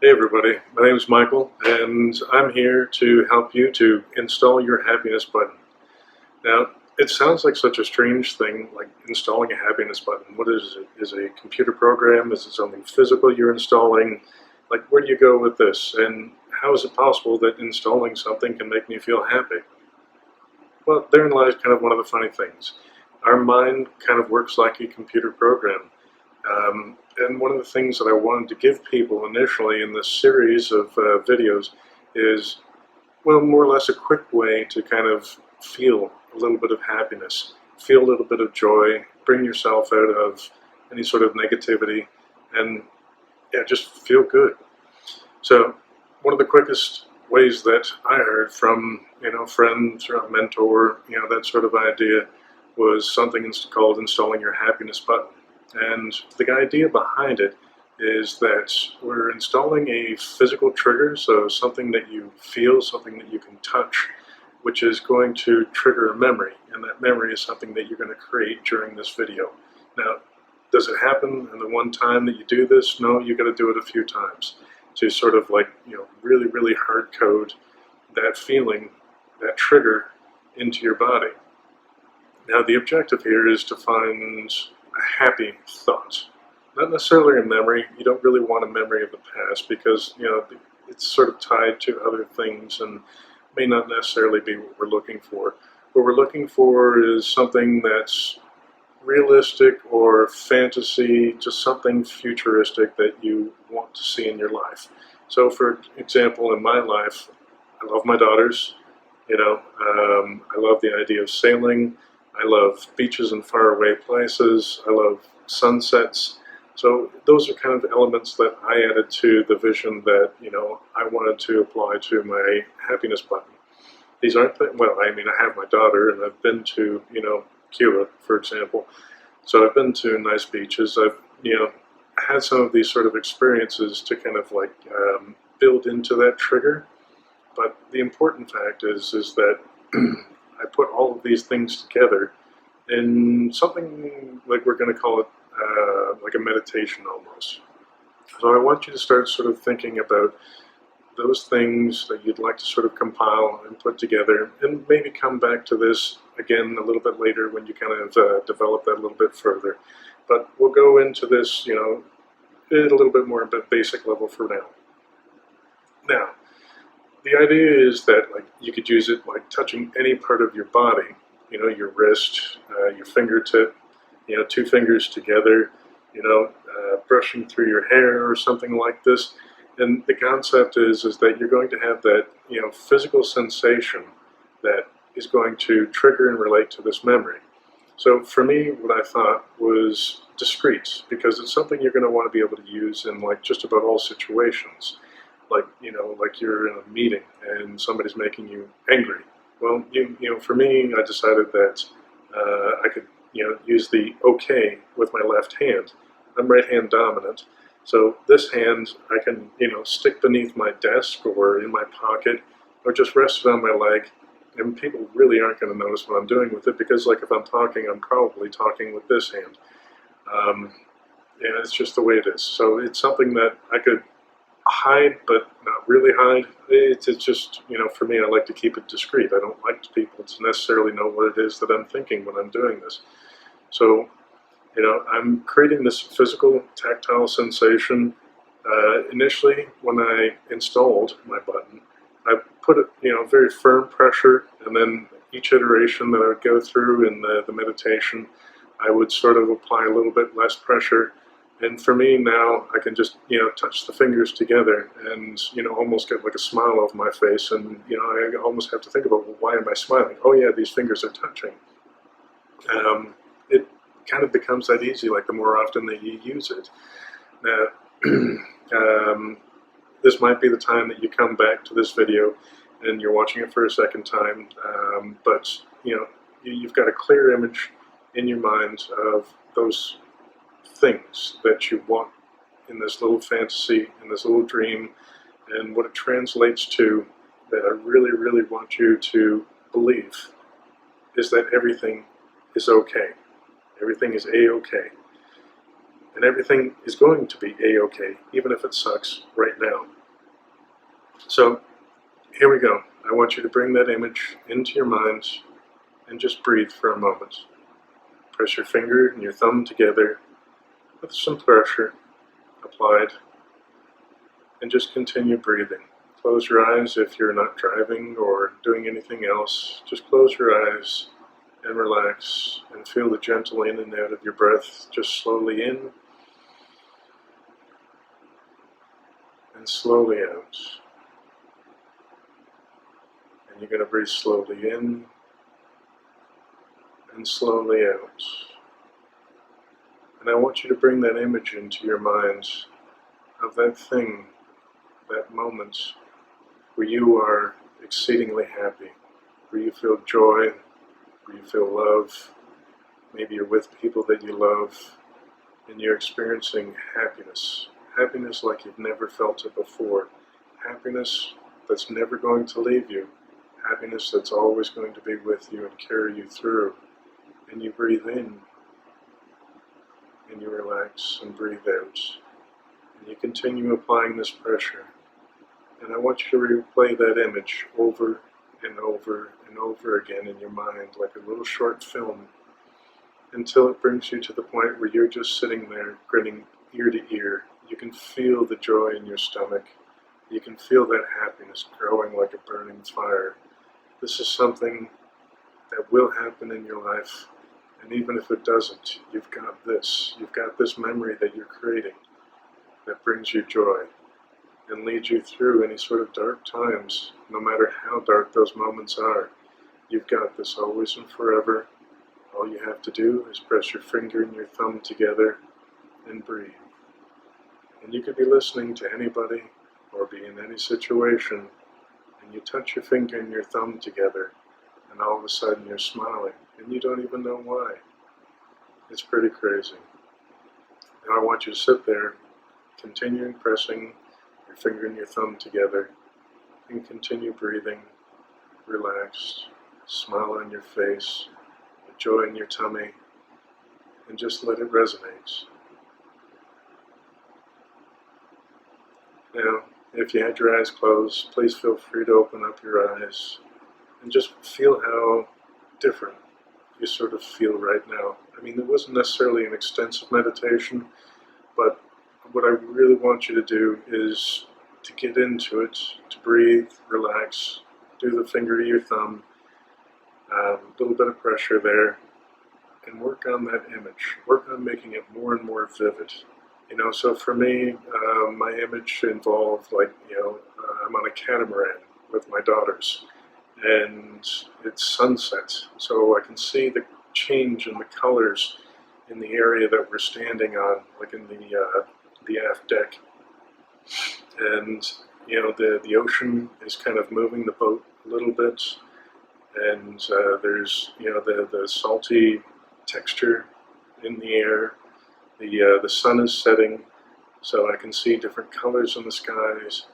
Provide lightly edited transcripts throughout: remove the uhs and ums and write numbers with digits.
Hey everybody, my name is Michael and I'm here to help you to install your happiness button. Now, it sounds like such a strange thing, like installing a happiness button. What is it? Is it a computer program? Is it something physical you're installing? Like, where do you go with this? And how is it possible that installing something can make me feel happy? Well, therein lies kind of one of the funny things. Our mind kind of works like a computer program. And one of the things that I wanted to give people initially in this series of videos is, well, more or less a quick way to kind of feel a little bit of happiness, feel a little bit of joy, bring yourself out of any sort of negativity, and yeah, just feel good. So one of the quickest ways that I heard from, friends or a mentor, that sort of idea was something called installing your happiness button. And the idea behind it is that we're installing a physical trigger, so something that you feel, something that you can touch, which is going to trigger a memory, and that memory is something that you're going to create during this video. Now, does it happen in the one time that you do this? No, you got to do it a few times to sort of like, really, really hard code that feeling, that trigger into your body. Now, the objective here is to find a happy thought. Not necessarily a memory. You don't really want a memory of the past because, it's sort of tied to other things and may not necessarily be what we're looking for. What we're looking for is something that's realistic or fantasy, just something futuristic that you want to see in your life. So, for example, in my life, I love my daughters. I love the idea of sailing. I love beaches in faraway places. I love sunsets. So those are kind of elements that I added to the vision that, I wanted to apply to my happiness button. These aren't, I have my daughter and I've been to, Cuba, for example. So I've been to nice beaches. I've, had some of these sort of experiences to kind of like build into that trigger. But the important fact is that I put all of these things together in something like we're going to call it like a meditation almost. So I want you to start sort of thinking about those things that you'd like to sort of compile and put together, and maybe come back to this again a little bit later when you kind of develop that a little bit further. But we'll go into this, at a little bit more at a basic level for now. Now, the idea is that like you could use it like touching any part of your body, your wrist, your fingertip, two fingers together, brushing through your hair or something like this. And the concept is that you're going to have that, physical sensation that is going to trigger and relate to this memory. So for me, what I thought was discrete, because it's something you're going to want to be able to use in like just about all situations. Like, like you're in a meeting and somebody's making you angry. Well, for me, I decided that I could, use the OK with my left hand. I'm right hand dominant. So this hand I can, stick beneath my desk or in my pocket or just rest it on my leg. And people really aren't going to notice what I'm doing with it because, like, if I'm talking, I'm probably talking with this hand. It's just the way it is. So it's something that I could hide, but not really hide. It's just, for me, I like to keep it discreet. I don't like people to necessarily know what it is that I'm thinking when I'm doing this. So, I'm creating this physical, tactile sensation. Initially, when I installed my button, I put it, very firm pressure, and then each iteration that I would go through in the meditation, I would sort of apply a little bit less pressure. And for me now, I can just, touch the fingers together and, almost get like a smile off my face. And, I almost have to think about, well, why am I smiling? Oh yeah, these fingers are touching. It kind of becomes that easy, like the more often that you use it. Now, this might be the time that you come back to this video and you're watching it for a second time. But, you've got a clear image in your mind of those things that you want in this little fantasy, in this little dream, and what it translates to that I really, really want you to believe is that everything is okay. Everything is A-okay. And everything is going to be A-okay, even if it sucks right now. So here we go. I want you to bring that image into your mind and just breathe for a moment. Press your finger and your thumb together with some pressure applied, and just continue breathing. Close your eyes if you're not driving or doing anything else. Just close your eyes and relax and feel the gentle in and out of your breath. Just slowly in and slowly out. And you're going to breathe slowly in and slowly out. And I want you to bring that image into your mind of that thing, that moment where you are exceedingly happy, where you feel joy, where you feel love. Maybe you're with people that you love and you're experiencing happiness. Happiness like you've never felt it before. Happiness that's never going to leave you. Happiness that's always going to be with you and carry you through. And you breathe in and you relax and breathe out. And you continue applying this pressure. And I want you to replay that image over and over and over again in your mind like a little short film until it brings you to the point where you're just sitting there grinning ear to ear. You can feel the joy in your stomach. You can feel that happiness growing like a burning fire. This is something that will happen in your life, and even if it doesn't, you've got this. You've got this memory that you're creating that brings you joy and leads you through any sort of dark times, no matter how dark those moments are. You've got this always and forever. All you have to do is press your finger and your thumb together and breathe. And you could be listening to anybody or be in any situation, and you touch your finger and your thumb together, and all of a sudden you're smiling, and you don't even know why. It's pretty crazy. Now I want you to sit there, continuing pressing your finger and your thumb together, and continue breathing, relaxed, smile on your face, a joy in your tummy, and just let it resonate. Now, if you had your eyes closed, please feel free to open up your eyes and just feel how different you sort of feel right now. I mean, it wasn't necessarily an extensive meditation, but what I really want you to do is to get into it, to breathe, relax, do the finger to your thumb, a little bit of pressure there, and work on that image. Work on making it more and more vivid. So for me, my image involved I'm on a catamaran with my daughters, and it's sunset, so I can see the change in the colors in the area that we're standing on, like in the aft deck, and the ocean is kind of moving the boat a little bit, and there's the salty texture in the air. The sun is setting, so I can see different colors in the skies.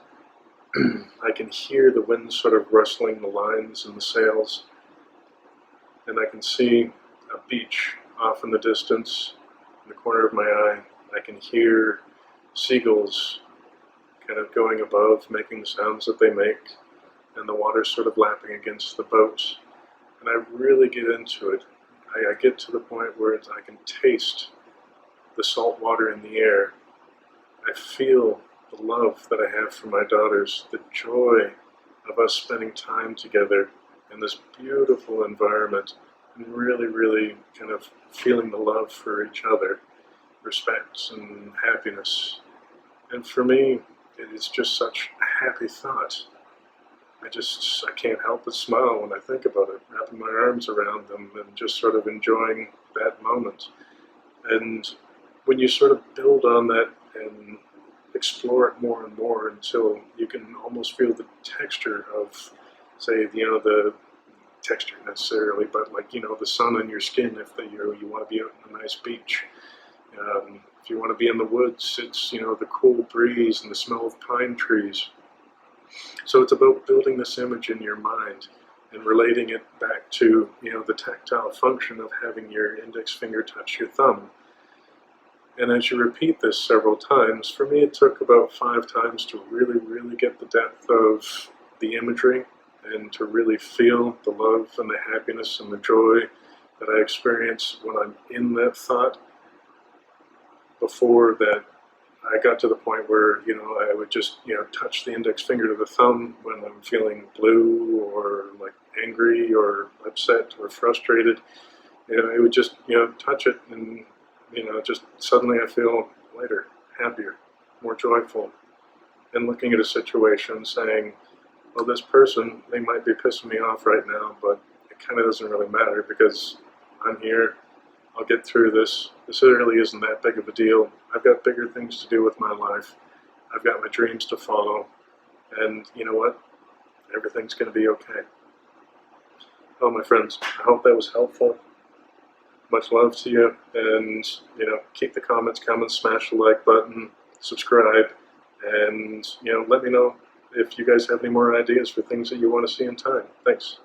I can hear the wind sort of rustling the lines and the sails, and I can see a beach off in the distance, in the corner of my eye. I can hear seagulls kind of going above, making the sounds that they make, and the water sort of lapping against the boat. And I really get into it. I get to the point where I can taste the salt water in the air. I feel the love that I have for my daughters, the joy of us spending time together in this beautiful environment, and really, really kind of feeling the love for each other, respect and happiness. And for me, it is just such a happy thought. I can't help but smile when I think about it, wrapping my arms around them and just sort of enjoying that moment. And when you sort of build on that and explore it more and more until you can almost feel the texture of, say, the texture necessarily, but the sun on your skin if you want to be out on a nice beach. If you want to be in the woods, it's the cool breeze and the smell of pine trees. So it's about building this image in your mind and relating it back to the tactile function of having your index finger touch your thumb. And as you repeat this several times, for me it took about 5 times to really, really get the depth of the imagery and to really feel the love and the happiness and the joy that I experience when I'm in that thought. Before that, I got to the point where, I would just, touch the index finger to the thumb when I'm feeling blue or like angry or upset or frustrated. I would just, touch it and, just suddenly I feel lighter, happier, more joyful. And looking at a situation saying, well, this person, they might be pissing me off right now, but it kind of doesn't really matter because I'm here. I'll get through this. This really isn't that big of a deal. I've got bigger things to do with my life. I've got my dreams to follow. And you know what? Everything's going to be okay. Oh, my friends, I hope that was helpful. Much love to you. And, keep the comments coming, smash the like button, subscribe, and, let me know if you guys have any more ideas for things that you want to see in time. Thanks.